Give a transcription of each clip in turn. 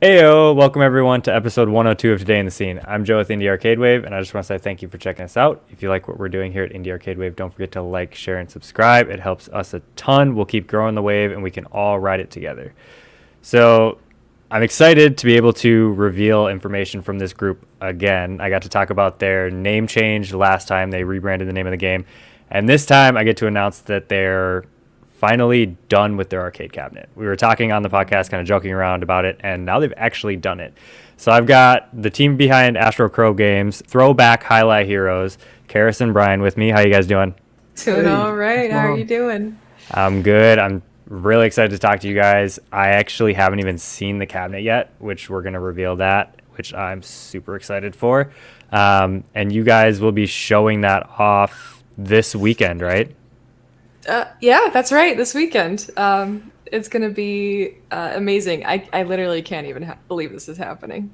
Heyo, welcome everyone to episode 102 of Today in the Scene. I'm Joe with Indie Arcade Wave, and I just want to say thank you for checking us out. If you like what we're doing here at Indie Arcade Wave, don't forget to like, share, and subscribe. It helps us a ton. We'll keep growing the wave, and we can all ride it together. So I'm excited to be able to reveal information from this group again. I got to talk about their name change last time. They rebranded the name of the game. And this time I get to announce that they're finally done with their arcade cabinet. We were talking on the podcast, kind of joking around about it, and now they've actually done it. So I've got the team behind Astro Crow Games, Throwback Jai Alai Heroes, Caris and Brian with me. How you guys doing? Doing all right. How are you doing? I'm good. I'm really excited to talk to you guys. I actually haven't even seen the cabinet yet, which we're going to reveal that, which I'm super excited for. And you guys will be showing that off this weekend, right? Yeah, that's right. This weekend. It's going to be amazing. I literally can't even believe this is happening.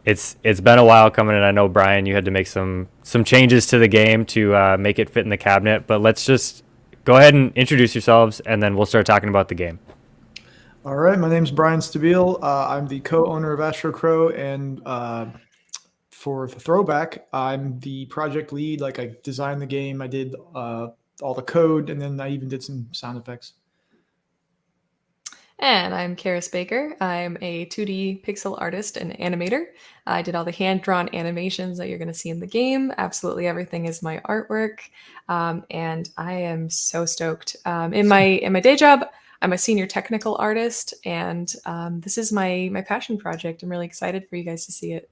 It's been a while coming, and I know, Brian, you had to make some changes to the game to make it fit in the cabinet. But let's just go ahead and introduce yourselves, and then we'll start talking about the game. All right, my name's Brian Stabile. I'm the co-owner of Astro Crow, and for the Throwback, I'm the project lead. Like, I designed the game, I did all the code, and then I even did some sound effects. And I'm Caris Baker. I'm a 2D pixel artist and animator. I did all the hand-drawn animations that you're going to see in the game. Absolutely everything is my artwork, and I am so stoked. In my day job, I'm a senior technical artist, and this is my passion project. I'm really excited for you guys to see it.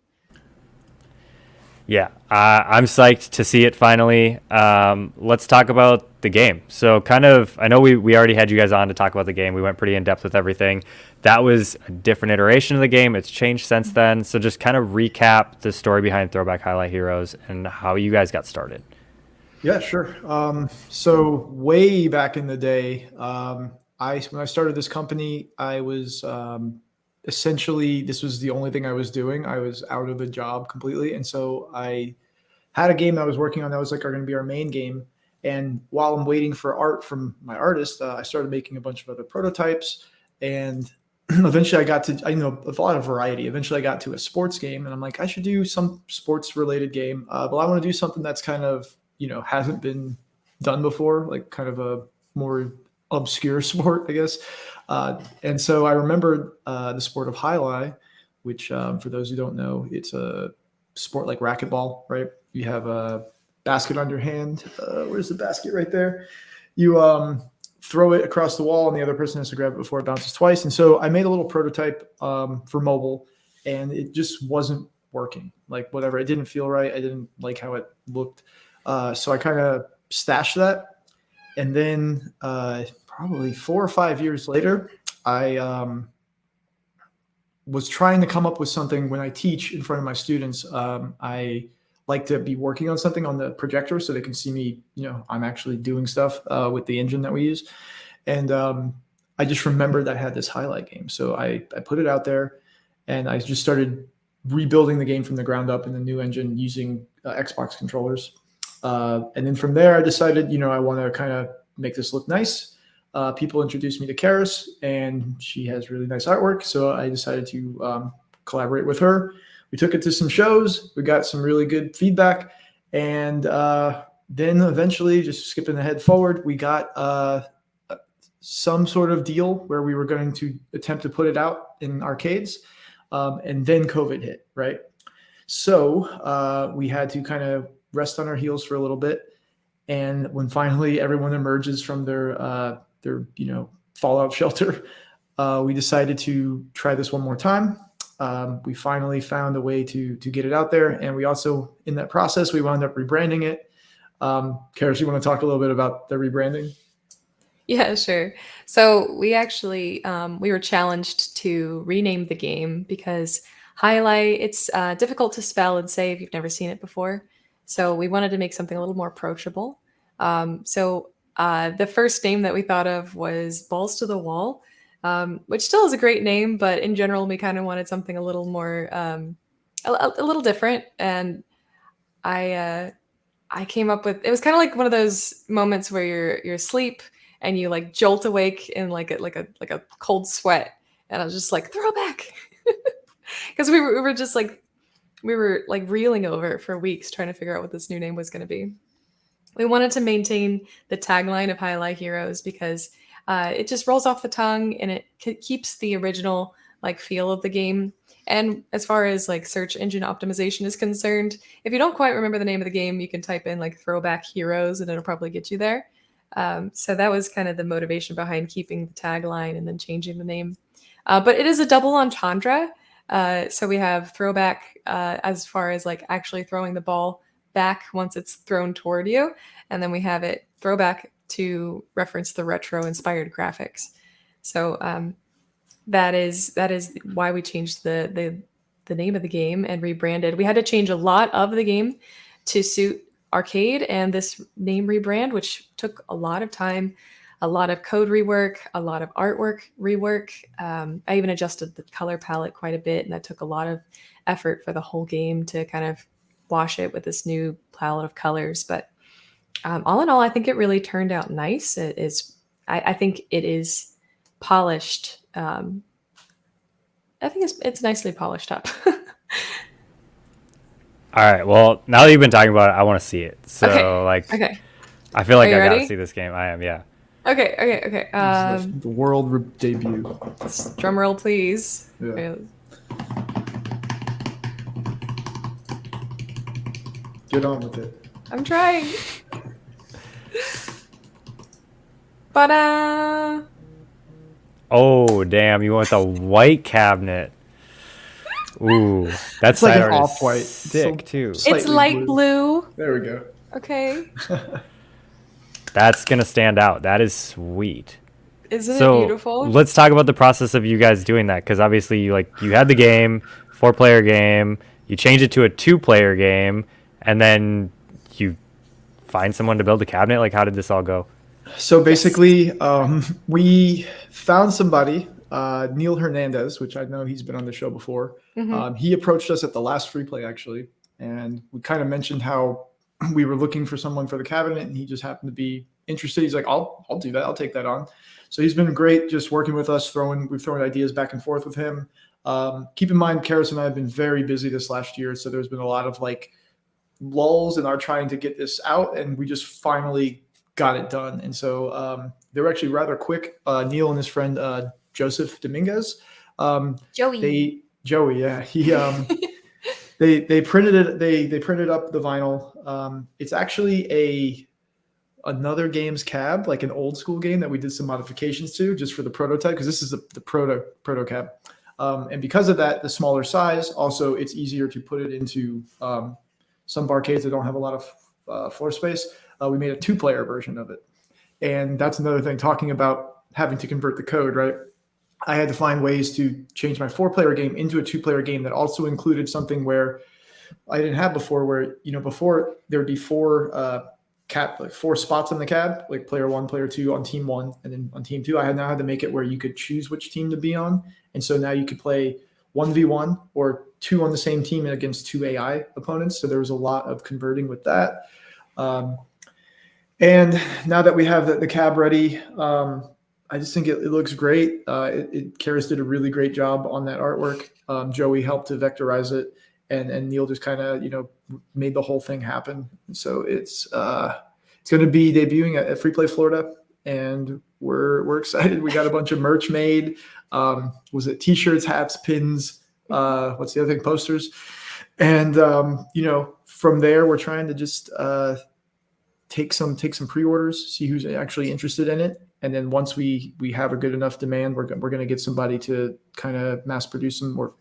Yeah, I'm psyched to see it finally. Let's talk about the game. So I know we already had you guys on to talk about the game. We went pretty in depth with everything. That was a different iteration of the game. It's changed since then. So just kind of recap the story behind Throwback Jai Alai Heroes and how you guys got started. Yeah, sure. So way back in the day, when I started this company, I was essentially, this was the only thing I was doing. I was out of the job completely. And so I had a game I was working on that was like going to be our main game. And while I'm waiting for art from my artist, I started making a bunch of other prototypes. And eventually I got to, a lot of variety. Eventually I got to a sports game, and I'm like, I should do some sports related game. But I want to do something that's kind of, hasn't been done before, like kind of a more obscure sport, I guess. And so I remembered the sport of Jai Alai, which for those who don't know, it's a sport like racquetball, right? You have a basket on your hand. Where's the basket? Right there. You throw it across the wall, and the other person has to grab it before it bounces twice. And so I made a little prototype for mobile, and it just wasn't working. Like, whatever, it didn't feel right. I didn't like how it looked. So I kind of stashed that. And then probably 4 or 5 years later, I was trying to come up with something. When I teach in front of my students, I like to be working on something on the projector so they can see me, I'm actually doing stuff with the engine that we use. And I just remembered I had this Jai Alai game. So I put it out there, and I just started rebuilding the game from the ground up in the new engine using Xbox controllers. And then from there, I decided, I want to kind of make this look nice. People introduced me to Caris, and she has really nice artwork. So I decided to collaborate with her. We took it to some shows. We got some really good feedback. And then eventually, just skipping ahead forward, we got some sort of deal where we were going to attempt to put it out in arcades. And then COVID hit, right? So we had to kind of rest on our heels for a little bit. And when finally everyone emerges from their fallout shelter, we decided to try this one more time. We finally found a way to get it out there. And we also, in that process, we wound up rebranding it. Caris, you want to talk a little bit about the rebranding? Yeah, sure. So we actually, we were challenged to rename the game because Jai Alai, it's difficult to spell and say if you've never seen it before. So we wanted to make something a little more approachable. The first name that we thought of was Balls to the Wall, which still is a great name, but in general, we kind of wanted something a little more, a little different. And I came up with, it was kind of like one of those moments where you're asleep and you like jolt awake in like a cold sweat, and I was just like, throwback. because we were just like we were like reeling over it for weeks trying to figure out what this new name was going to be. We wanted to maintain the tagline of Jai Alai Heroes because it just rolls off the tongue and it keeps the original like feel of the game. And as far as like search engine optimization is concerned, if you don't quite remember the name of the game, you can type in like Throwback Heroes and it'll probably get you there. So that was kind of the motivation behind keeping the tagline and then changing the name. But it is a double entendre. So we have throwback as far as like actually throwing the ball back once it's thrown toward you, and then we have it throwback to reference the retro inspired graphics. So that is why we changed the name of the game and rebranded. We had to change a lot of the game to suit arcade and this name rebrand, which took a lot of time, a lot of code rework, a lot of artwork rework. I even adjusted the color palette quite a bit, and that took a lot of effort for the whole game to kind of wash it with this new palette of colors. But all in all, I think it really turned out nice. It is, I think it is polished. I think it's nicely polished up. All right. Well, now that you've been talking about it, I want to see it. So, Okay. I feel like Are you I gotta ready? see this game. I am, yeah. Okay. The world debut. Drum roll, please. Yeah. Okay. Get on with it. I'm trying. Ba-da! Oh, damn! You want the white cabinet? Ooh, that It's like side an art is off-white. sick So- too. Slightly It's light blue. There we go. Okay. That's gonna stand out. That is sweet. Isn't So it beautiful? let's talk about the process of you guys doing that, because obviously you had the game, 4-player game, you changed it to a 2-player game, and then you find someone to build a cabinet. Like, how did this all go? So basically, we found somebody, Neil Hernandez, which I know he's been on the show before. Mhm. He approached us at the last free play, actually, and we kind of mentioned how we were looking for someone for the cabinet, and he just happened to be interested. He's like, I'll do that. I'll take that on. So he's been great just working with us, we've thrown ideas back and forth with him. Keep in mind, Caris and I have been very busy this last year, so there's been a lot of like lulls in our trying to get this out, and we just finally got it done. And so they were actually rather quick. Neil and his friend Joseph Dominguez, Joey. Joey, yeah, he they printed it. They printed up the vinyl. It's actually another game's cab, like an old school game that we did some modifications to just for the prototype, because this is the proto cab. And because of that, the smaller size, also it's easier to put it into some barcades that don't have a lot of floor space. We made a 2-player version of it. And that's another thing, talking about having to convert the code, right? I had to find ways to change my 4-player game into a 2-player game that also included something where I didn't have before, where, before there would be 4 spots in the cab, like player 1, player 2 on team 1, and then on team 2, I now had to make it where you could choose which team to be on. And so now you could play 1v1 or 2 on the same team against 2 AI opponents. So there was a lot of converting with that. And now that we have the cab ready, I just think it looks great. Caris did a really great job on that artwork. Joey helped to vectorize it, and Neil just kind of made the whole thing happen. So it's going to be debuting at Free Play Florida, and we're excited. We got a bunch of merch made. Was it t-shirts, hats, pins? What's the other thing? Posters. And from there, we're trying to just take some pre-orders, see who's actually interested in it, and then once we have a good enough demand, we're going to get somebody to kind of mass produce them, or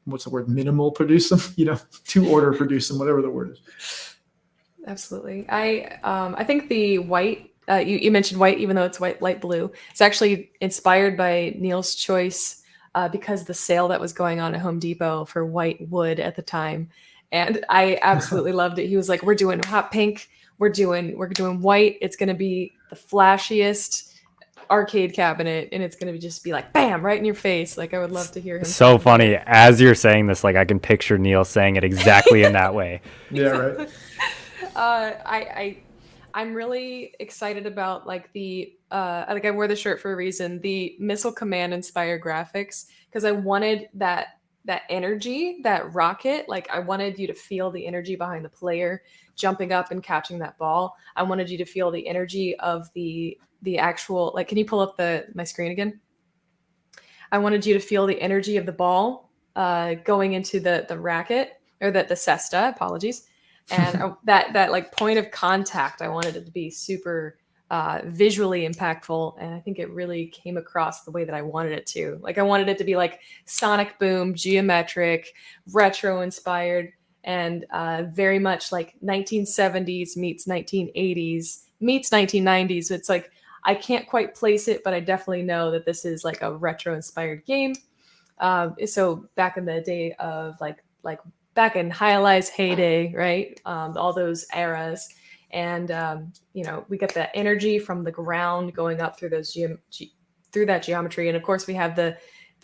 what's the word, minimal produce them, to order produce them, whatever the word is. Absolutely. I think the white, you mentioned white, even though it's white, light blue. It's actually inspired by Neil's choice because the sale that was going on at Home Depot for white wood at the time. And I absolutely loved it. He was like, we're doing hot pink. We're doing white. It's going to be the flashiest arcade cabinet, and it's going to just be like, bam, right in your face. Like, I would love to hear him. So funny. As you're saying this, like, I can picture Neil saying it exactly in that way. Yeah, right. I'm really excited about like the like I wore the shirt for a reason, the Missile Command inspired graphics, because I wanted that that energy, that rocket. Like I wanted you to feel the energy behind the player jumping up and catching that ball. I wanted you to feel the energy of the actual, like, can you pull up my screen again? I wanted you to feel the energy of the ball going into the racket, or the cesta, apologies. And that like point of contact, I wanted it to be super visually impactful. And I think it really came across the way that I wanted it to. Like I wanted it to be like sonic boom, geometric, retro inspired, and very much like 1970s meets 1980s meets 1990s. It's like, I can't quite place it, but I definitely know that this is like a retro inspired game. So back in the day of like back in Jai Alai's heyday, right? All those eras. And, we get that energy from the ground going up through those through that geometry. And of course we have the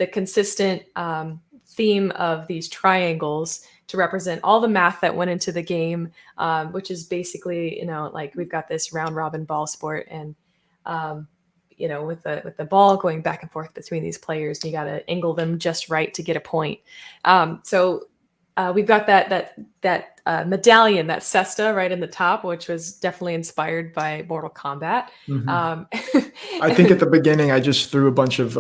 consistent theme of these triangles to represent all the math that went into the game, which is basically, like we've got this round robin ball sport, and with the ball going back and forth between these players, and you got to angle them just right to get a point. So we've got that medallion, that cesta right in the top, which was definitely inspired by Mortal Kombat. I think at the beginning, I just threw a bunch of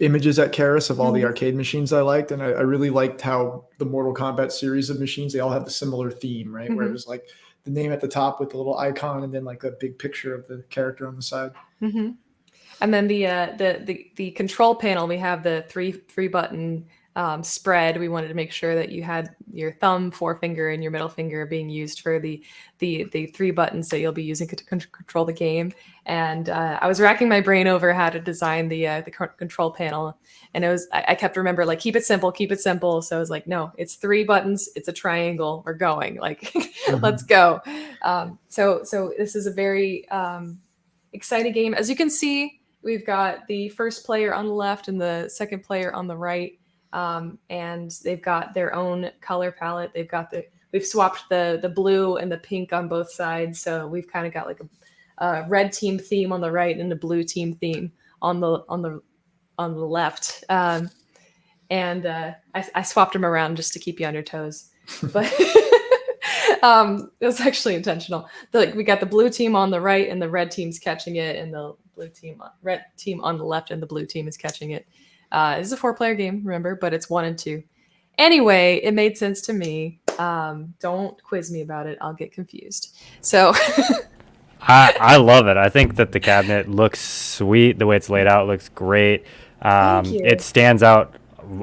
images at Caris of all the arcade machines I liked. And I really liked how the Mortal Kombat series of machines, they all have a similar theme, right? Where it was like the name at the top with the little icon, and then like a big picture of the character on the side. And then the control panel, we have the three button spread. We wanted to make sure that you had your thumb, forefinger, and your middle finger being used for the three buttons that you'll be using to control the game. And I was racking my brain over how to design the control panel, and I kept remember like keep it simple. So I was like, no, it's 3 buttons, it's a triangle, we're going, like let's go. So this is a very exciting game. As you can see, we've got the first player on the left and the second player on the right. And they've got their own color palette. We've swapped the blue and the pink on both sides. So we've kind of got like a red team theme on the right and a blue team theme on the left. And I swapped them around just to keep you on your toes, but it was actually intentional. We got the blue team on the right and the red team's catching it, and the red team on the left and the blue team is catching it. It's a 4-player game, remember, but it's 1 and 2. Anyway, it made sense to me. Don't quiz me about it. I'll get confused. So I love it. I think that the cabinet looks sweet. The way it's laid out looks great. Thank you. It stands out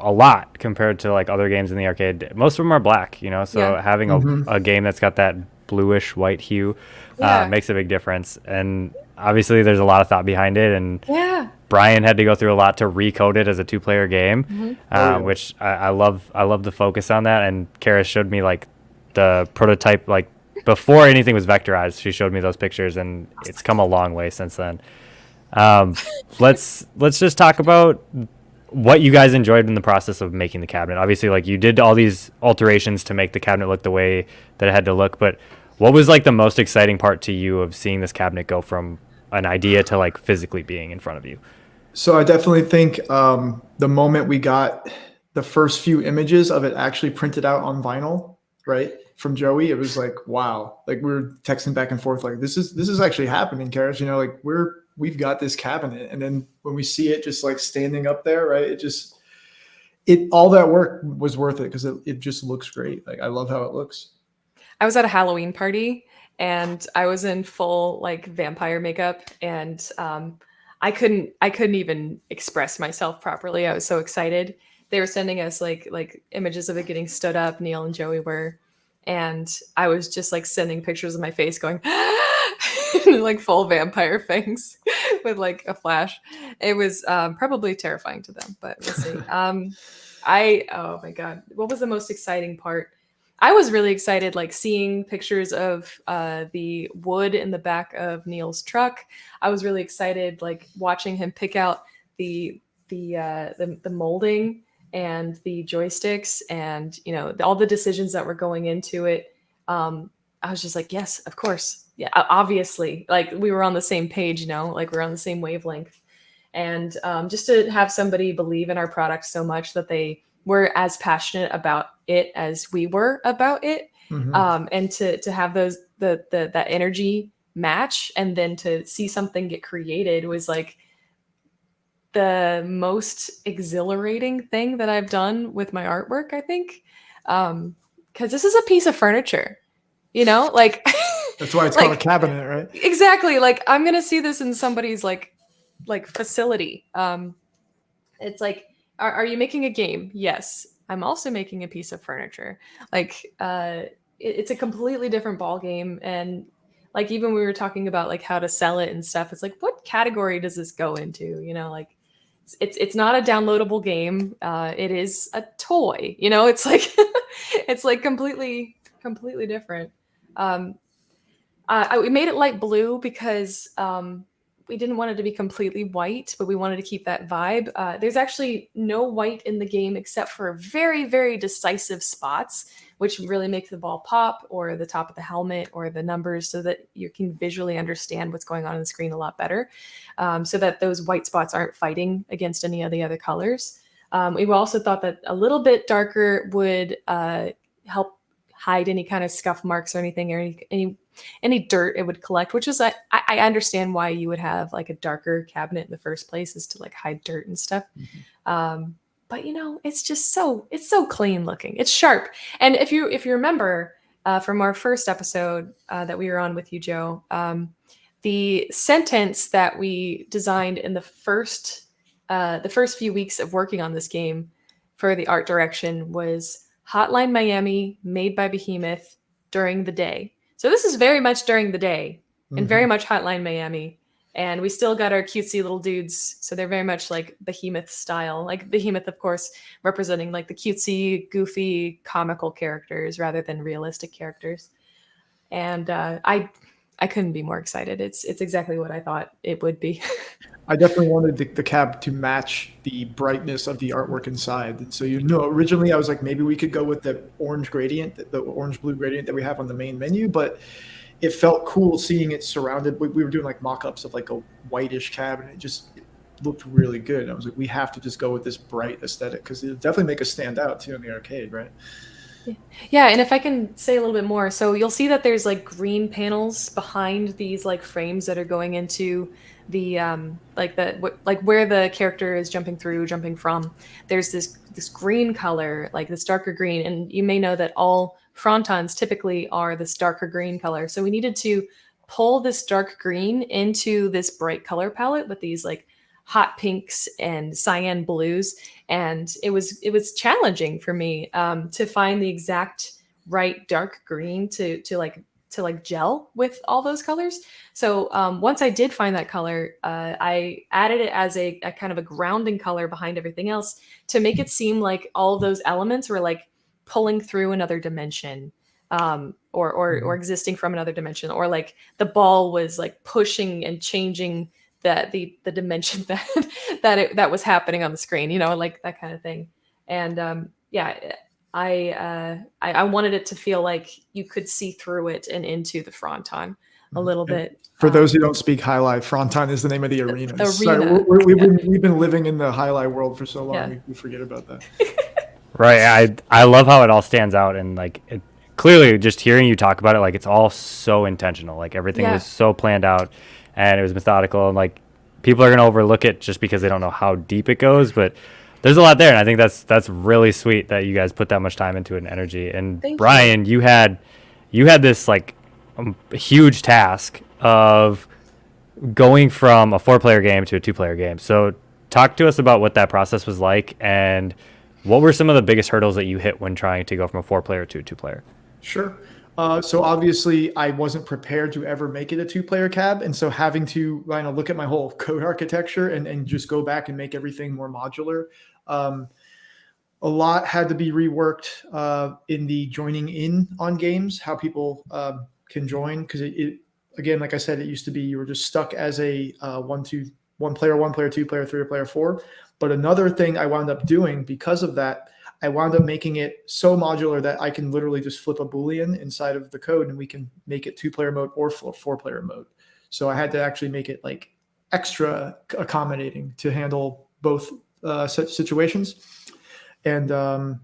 a lot compared to like other games in the arcade. Most of them are black, so having a game that's got that bluish white hue makes a big difference. And obviously there's a lot of thought behind it, and Brian had to go through a lot to recode it as a 2-player game, which I love. I love the focus on that. And Caris showed me like the prototype, like before anything was vectorized. She showed me those pictures, and it's come a long way since then. Let's just talk about what you guys enjoyed in the process of making the cabinet. Obviously, like you did all these alterations to make the cabinet look the way that it had to look, but what was like the most exciting part to you of seeing this cabinet go from an idea to like physically being in front of you? So I definitely think the moment we got the first few images of it actually printed out on vinyl, right, from Joey, it was like, wow. Like we were texting back and forth, like this is actually happening, Caris. Like we've got this cabinet. And then when we see it just like standing up there, right, all that work was worth it because it just looks great. Like I love how it looks. I was at a Halloween party and I was in full like vampire makeup, and I couldn't even express myself properly. I was so excited. They were sending us like images of it getting stood up. Neil and Joey were, and I was just like sending pictures of my face going like full vampire fangs with like a flash. It was probably terrifying to them, but we'll see. Oh my God, what was the most exciting part? I was really excited, like seeing pictures of the wood in the back of Neil's truck. I was really excited, like watching him pick out the molding and the joysticks, and all the decisions that were going into it. I was just like, yes, of course, yeah, obviously, like we were on the same page, like we're on the same wavelength, and just to have somebody believe in our product so much that they were as passionate about it as we were about it. And to have those that energy match, and then to see something get created was like the most exhilarating thing that I've done with my artwork, I think. Because this is a piece of furniture, like That's why it's like, called a cabinet, right? Exactly. Like, I'm gonna see this in somebody's like facility. It's like, are you making a game? Yes. I'm also making a piece of furniture. Like, it's a completely different ball game. And like, even we were talking about like how to sell it and stuff. It's like, what category does this go into? Like, it's not a downloadable game. It is a toy. It's like it's like completely different. We made it light blue because we didn't want it to be completely white, but we wanted to keep that vibe. There's actually no white in the game except for very, very decisive spots, which really make the ball pop, or the top of the helmet, or the numbers, so that you can visually understand what's going on the screen a lot better, so that those white spots aren't fighting against any of the other colors. We also thought that a little bit darker would help hide any kind of scuff marks or anything, or any dirt it would collect, which is I understand why you would have like a darker cabinet in the first place, is to like hide dirt and stuff. But it's just it's so clean looking. It's sharp. And if you remember from our first episode that we were on with you, Joe, the sentence that we designed in the first few weeks of working on this game for the art direction was Hotline Miami, made by Behemoth, during the day. So this is very much during the day, and very much Hotline Miami. And we still got our cutesy little dudes. So they're very much like Behemoth style. Like Behemoth, of course, representing like the cutesy, goofy, comical characters rather than realistic characters. And I couldn't be more excited. It's exactly what I thought it would be. I definitely wanted the cab to match the brightness of the artwork inside. And so, originally I was like, maybe we could go with the orange gradient, the orange-blue gradient that we have on the main menu, but it felt cool seeing it surrounded. We were doing like mock-ups of like a whitish cab, and it looked really good. And I was like, we have to just go with this bright aesthetic, because it'll definitely make us stand out too in the arcade, right? Yeah, and if I can say a little bit more, so you'll see that there's like green panels behind these like frames that are going into the like where the character is jumping from. There's this green color, like this darker green, and you may know that all frontons typically are this darker green color. So we needed to pull this dark green into this bright color palette with these like hot pinks and cyan blues, and it was challenging for me to find the exact right dark green to gel with all those colors. So once I did find that color, I added it as a kind of a grounding color behind everything else, to make it seem like all of those elements were like pulling through another dimension, or existing from another dimension, or like the ball was like pushing and changing the dimension that was happening on the screen, like that kind of thing. And I wanted it to feel like you could see through it and into the fronton a little bit. For those who don't speak Highlight, fronton is the name of the arena. The Sorry, arena. we've been living in the Highlight world for so long, we forget about that. Right. I love how it all stands out, and like clearly just hearing you talk about it, like it's all so intentional. Like everything was so planned out, and it was methodical, and like people are going to overlook it just because they don't know how deep it goes, but there's a lot there. And I think that's really sweet that you guys put that much time into it and energy. And Brian, you had this like huge task of going from a 4-player game to a 2-player game. So talk to us about what that process was like, and what were some of the biggest hurdles that you hit when trying to go from a 4-player to a 2-player? Sure. So obviously I wasn't prepared to ever make it a 2-player cab. And so having to look at my whole code architecture and just go back and make everything more modular. A lot had to be reworked in the joining in on games, how people can join. Because it again, like I said, it used to be you were just stuck as a one player, 2-player, 3-player, 4. But another thing I wound up doing because of that, I wound up making it so modular that I can literally just flip a Boolean inside of the code, and we can make it 2-player mode or 4-player mode. So I had to actually make it like extra accommodating to handle both situations. And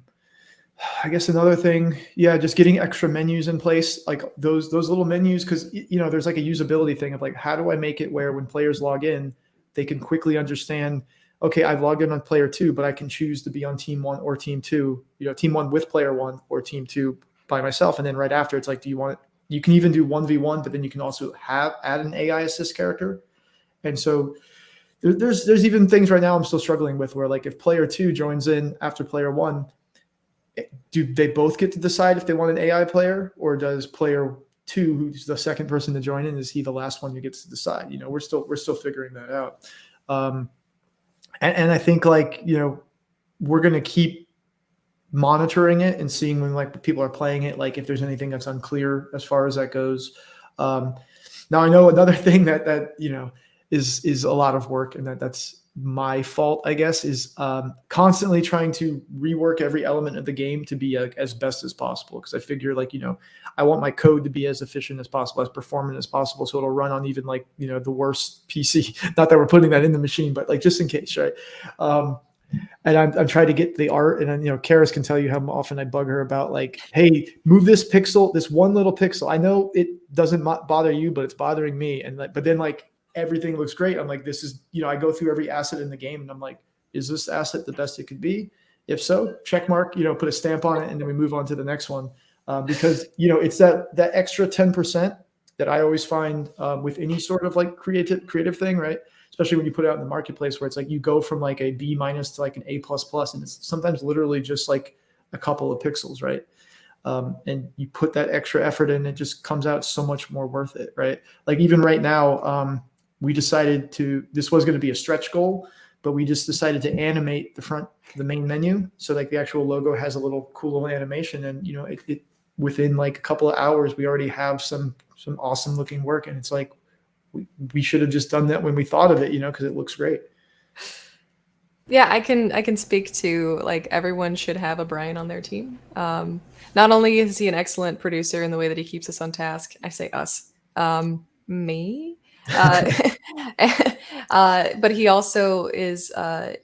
I guess another thing, yeah, just getting extra menus in place, like those little menus, because there's like a usability thing of like, how do I make it where when players log in, they can quickly understand, okay, I've logged in on player 2, but I can choose to be on team 1 or team 2, team 1 with player 1 or team 2 by myself. And then right after, it's like, do you want it? You can even do 1v1, but then you can also add an AI assist character. And so there's even things right now I'm still struggling with where like if player 2 joins in after player 1, do they both get to decide if they want an AI player, or does player 2, who's the second person to join in, is he the last one who gets to decide? We're still figuring that out. And I think like, we're going to keep monitoring it and seeing when like people are playing it, like if there's anything that's unclear as far as that goes. Now I know another thing that is a lot of work, and that's my fault, I guess, is constantly trying to rework every element of the game to be as best as possible. Because I figure like, I want my code to be as efficient as possible, as performant as possible. So it'll run on even like, the worst PC, not that we're putting that in the machine, but like just in case. Right. And I'm trying to get the art, and Caris can tell you how often I bug her about like, hey, move this pixel, this one little pixel. I know it doesn't bother you, but it's bothering me. And like, but then like, everything looks great. I'm like, this is, I go through every asset in the game and I'm like, is this asset the best it could be? If so, check mark, put a stamp on it, and then we move on to the next one. Because, it's that extra 10% that I always find with any sort of like creative thing, right? Especially when you put it out in the marketplace where it's like you go from like a B- to like an A++, and it's sometimes literally just like a couple of pixels, right? And you put that extra effort in, it just comes out so much more worth it, right? Like even right now, we decided this was going to be a stretch goal, but we just decided to animate the main menu. So like the actual logo has a little cool little animation, and, it within like a couple of hours, we already have some awesome looking work. And it's like, we should have just done that when we thought of it, cause it looks great. Yeah, I can speak to like everyone should have a Brian on their team. Not only is he an excellent producer in the way that he keeps us on task, I say us, me, but he also is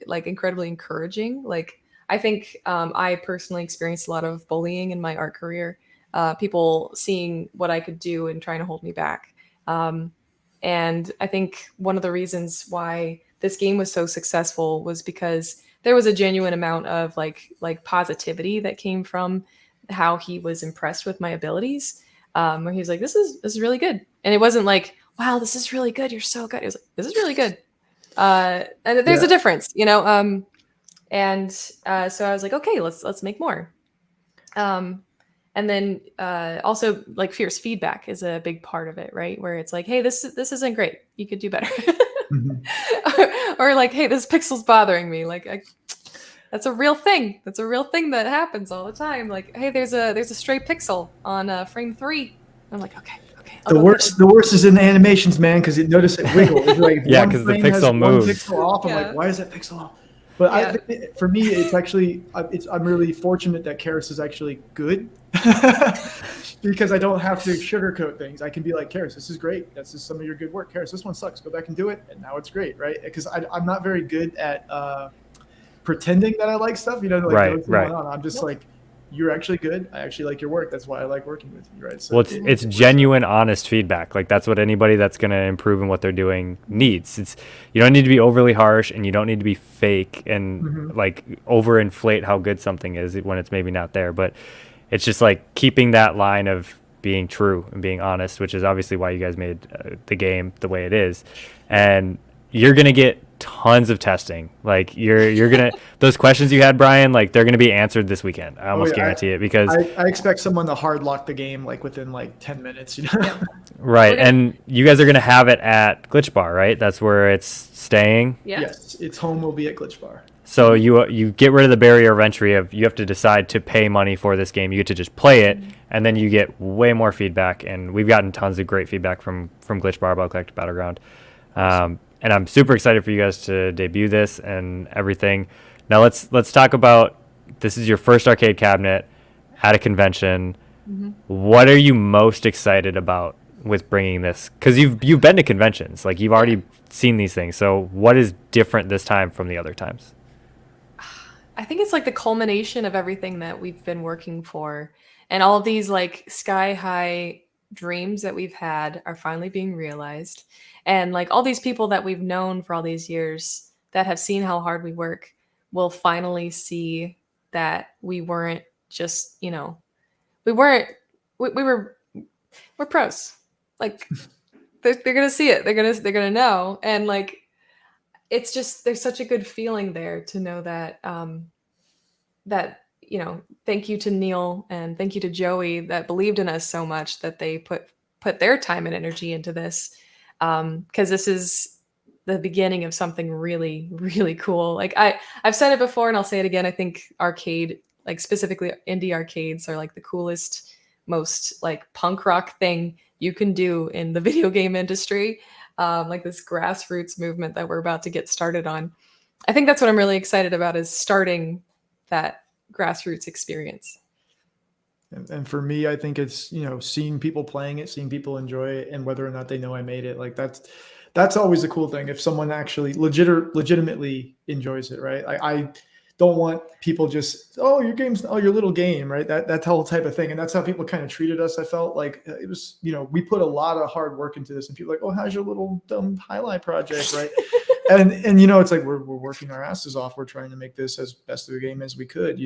like incredibly encouraging. Like I think I personally experienced a lot of bullying in my art career, people seeing what I could do and trying to hold me back. And I think one of the reasons why this game was so successful was because there was a genuine amount of like positivity that came from how he was impressed with my abilities. Where he was like, this is really good. And it wasn't like, wow, this is really good, you're so good. It was like, this is really good. And there's a difference, and so I was like, okay, let's make more. And then also like fierce feedback is a big part of it, right? Where it's like, hey, this isn't great, you could do better. or like, hey, this pixel's bothering me. Like that's a real thing. That's a real thing that happens all the time. Like, hey, there's a stray pixel on frame 3. I'm like, okay. The worst is in the animations, man, because you notice it wiggle. It's like yeah, because the pixel moves. One pixel off. I'm like, why is that pixel off? But I think for me, it's actually I'm really fortunate that Caris is actually good because I don't have to sugarcoat things. I can be like, Caris, this is great. This is some of your good work. Caris, this one sucks. Go back and do it, and now it's great, right? Because I'm not very good at pretending that I like stuff. Right. I'm just like, you're actually good. I actually like your work. That's why I like working with you, right? So well, it's genuine, honest feedback. Like that's what anybody that's going to improve in what they're doing needs. You don't need to be overly harsh, and you don't need to be fake and like overinflate how good something is when it's maybe not there. But it's just like keeping that line of being true and being honest, which is obviously why you guys made the game the way it is. And you're going to get tons of testing. Like you're gonna those questions you had, Brian, like they're gonna be answered this weekend. I almost guarantee it, because I expect someone to hard lock the game like within like 10 minutes. Right. And you guys are gonna have it at Glitch Bar, right? That's where it's staying. Yes, its home will be at Glitch Bar. So you get rid of the barrier of entry of you have to decide to pay money for this game. You get to just play it, and then you get way more feedback. And we've gotten tons of great feedback from Glitch Bar about Collective Battleground. And I'm super excited for you guys to debut this and everything. Now let's talk about, this is your first arcade cabinet at a convention. What are you most excited about with bringing this? Because you've been to conventions, like you've already seen these things. So what is different this time from the other times? I think it's like the culmination of everything that we've been working for, and all of these like sky high dreams that we've had are finally being realized. And like all these people that we've known for all these years that have seen how hard we work will finally see that we weren't just, we weren't, we were, we're pros. Like they're gonna see it. They're gonna know. And like it's just there's such a good feeling there to know that that thank you to Neil and thank you to Joey that believed in us so much that they put their time and energy into this, because this is the beginning of something really really cool. Like I've said it before and I'll say it again. I think arcade, like specifically indie arcades, are like the coolest, most like punk rock thing you can do in the video game industry. Like this grassroots movement that we're about to get started on. I think that's what I'm really excited about, is starting that grassroots experience. And for me, I think it's, seeing people playing it, seeing people enjoy it, and whether or not they know I made it. Like that's always a cool thing. If someone actually legitimately enjoys it, right? I don't want people just, oh, your little game, right? That whole type of thing. And that's how people kind of treated us. I felt like it was, we put a lot of hard work into this, and people are like, oh, how's your little dumb highlight project, right? and it's like we're working our asses off. We're trying to make this as best of a game as we could,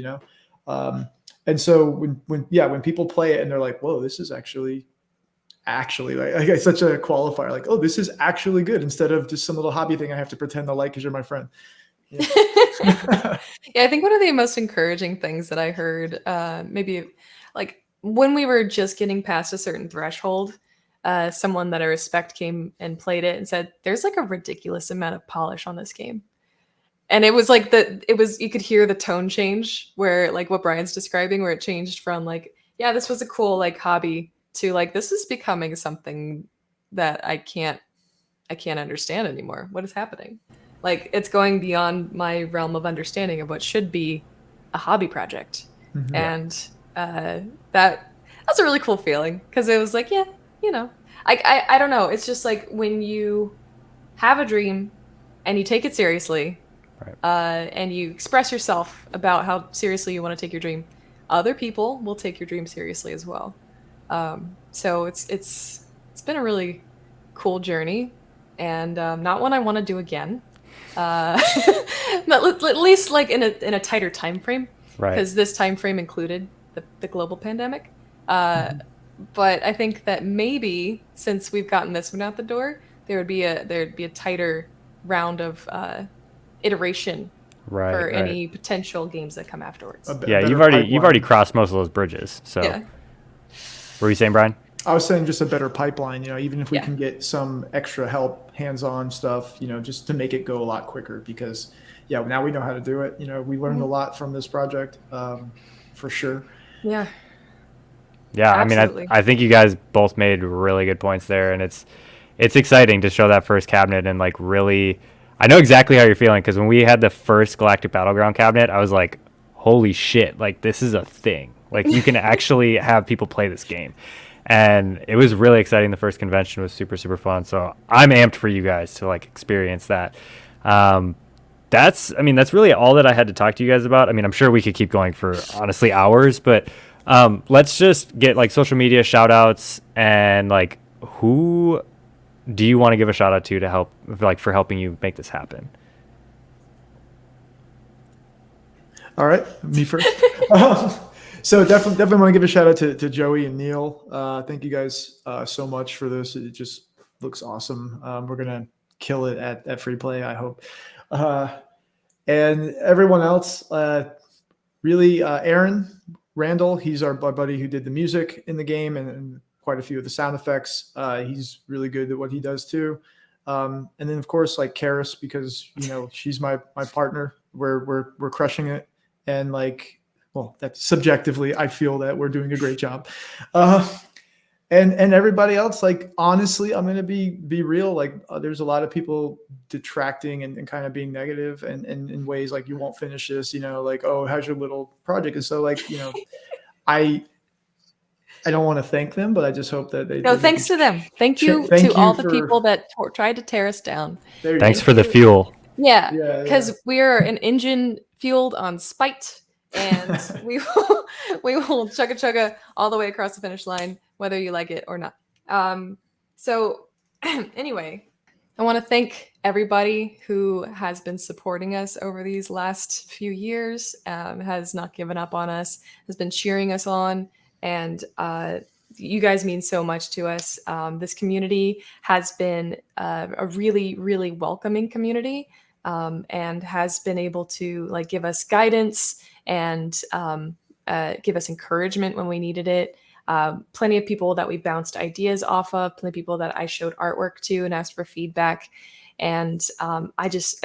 and so when people play it and they're like, whoa, this is actually like such a qualifier, like, oh, this is actually good, instead of just some little hobby thing I have to pretend to like because you're my friend. Yeah. Yeah, I think one of the most encouraging things that I heard, maybe like when we were just getting past a certain threshold, someone that I respect came and played it and said, there's like a ridiculous amount of polish on this game. And it was like you could hear the tone change, where like what Brian's describing, where it changed from like, yeah, this was a cool like hobby, to like, this is becoming something that I can't understand anymore. What is happening? Like, it's going beyond my realm of understanding of what should be a hobby project. Mm-hmm. And that's a really cool feeling, because it was like, yeah, I don't know. It's just like when you have a dream and you take it seriously, right, and you express yourself about how seriously you want to take your dream, other people will take your dream seriously as well. So it's been a really cool journey, and not one I want to do again. But at least like in a tighter time frame, right? Because this time frame included the global pandemic. Mm-hmm. But I think that maybe since we've gotten this one out the door, there'd be a tighter round of iteration, right, for any potential games that come afterwards. Yeah, you've already crossed most of those bridges. So, yeah. What were you saying, Brian? I was saying just a better pipeline, even if we can get some extra help, hands-on stuff, just to make it go a lot quicker, because now we know how to do it. We learned a lot from this project, for sure. Yeah. Yeah. Absolutely. I mean, I think you guys both made really good points there, and it's exciting to show that first cabinet, and like really, I know exactly how you're feeling, because when we had the first Galactic Battleground cabinet, I was like, holy shit, like this is a thing. Like you can actually have people play this game. And it was really exciting. The first convention was super, super fun. So I'm amped for you guys to like experience that. That's really all that I had to talk to you guys about. I mean, I'm sure we could keep going for honestly hours, but let's just get like social media shout outs, and like, who do you want to give a shout out to help, like, for helping you make this happen? All right, me first. So definitely want to give a shout out to Joey and Neil. Thank you guys so much for this. It just looks awesome. We're gonna kill it at Free Play, I hope. And everyone else, really, Aaron Randall, he's our buddy who did the music in the game and quite a few of the sound effects. He's really good at what he does too. And then of course, like Caris, because she's my partner. We're crushing it, and like, well, that's subjectively, I feel that we're doing a great job. And everybody else, like, honestly, I'm going to be real. Like, there's a lot of people detracting and kind of being negative and in ways like, you won't finish this, like, oh, how's your little project? And so like, I don't want to thank them, but I just hope that they. No, thanks to them. Thank you to all the people that tried to tear us down. Thanks for the fuel. Yeah, because we are an engine fueled on spite, and we will chugga all the way across the finish line, whether you like it or not. So anyway, I want to thank everybody who has been supporting us over these last few years, has not given up on us, has been cheering us on, and you guys mean so much to us. This community has been a really, really welcoming community, and has been able to like give us guidance and give us encouragement when we needed it. Plenty of people that we bounced ideas off of, plenty of people that I showed artwork to and asked for feedback. And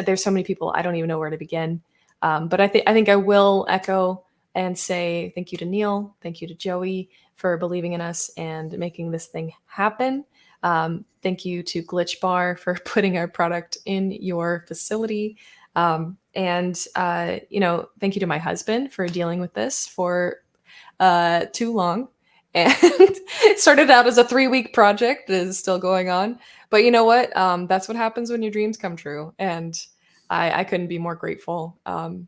there's so many people, I don't even know where to begin. But I think I will echo and say thank you to Neil, thank you to Joey for believing in us and making this thing happen. Thank you to Glitch Bar for putting our product in your facility. And thank you to my husband for dealing with this for too long. And it started out as a 3-week project. It is still going on. But you know what? That's what happens when your dreams come true. And I couldn't be more grateful. Thank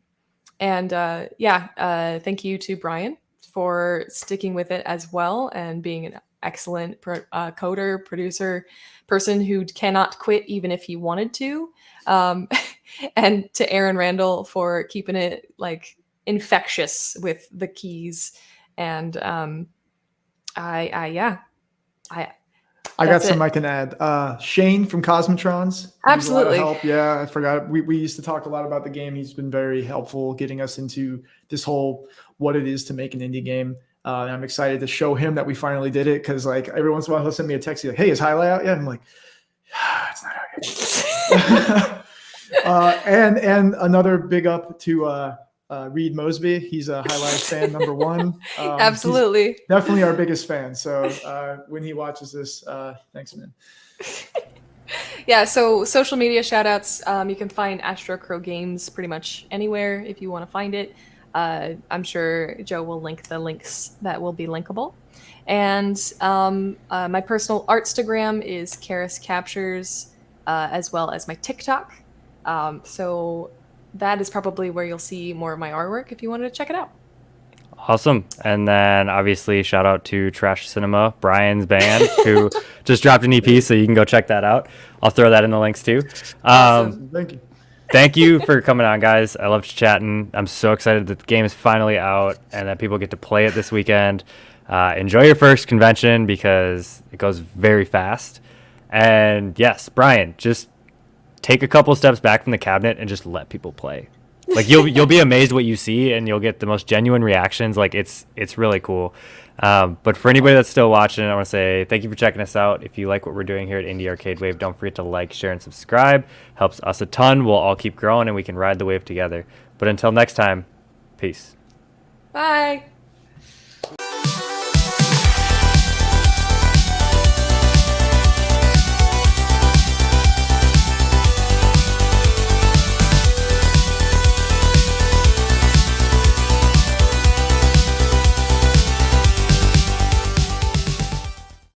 you to Brian for sticking with it as well and being an excellent coder, producer, person who cannot quit even if he wanted to. And to Aaron Randall for keeping it like infectious with the keys. And I got some I can add. Shane from Cosmotrons. Absolutely. A lot of help. Yeah, I forgot. We used to talk a lot about the game. He's been very helpful getting us into this whole what it is to make an indie game. And I'm excited to show him that we finally did it because like every once in a while he'll send me a text. He's like, "Hey, is Highlight out yet?" And I'm like, "It's not out yet." And another big up to Reed Mosby. He's a Highlights fan number one. Absolutely. Definitely our biggest fan. So when he watches this, thanks, man. Yeah, so social media shout-outs. You can find Astro Crow Games pretty much anywhere if you want to find it. I'm sure Joe will link the links that will be linkable. And my personal Artstagram is Caris Captures, as well as my TikTok. So that is probably where you'll see more of my artwork if you wanted to check it out. Awesome. And then obviously shout out to Trash Cinema, Brian's band, who just dropped an EP, so you can go check that out. I'll throw that in the links too. Awesome. Thank you. Thank you for coming on, guys. I loved chatting. I'm so excited that the game is finally out and that people get to play it this weekend. Enjoy your first convention because it goes very fast. And yes, Brian, just take a couple steps back from the cabinet and just let people play. Like you'll be amazed what you see, and you'll get the most genuine reactions. Like it's really cool. But for anybody that's still watching, I want to say thank you for checking us out. If you like what we're doing here at Indie Arcade Wave, don't forget to like, share, and subscribe. Helps us a ton. We'll all keep growing, and we can ride the wave together. But until next time, peace. Bye.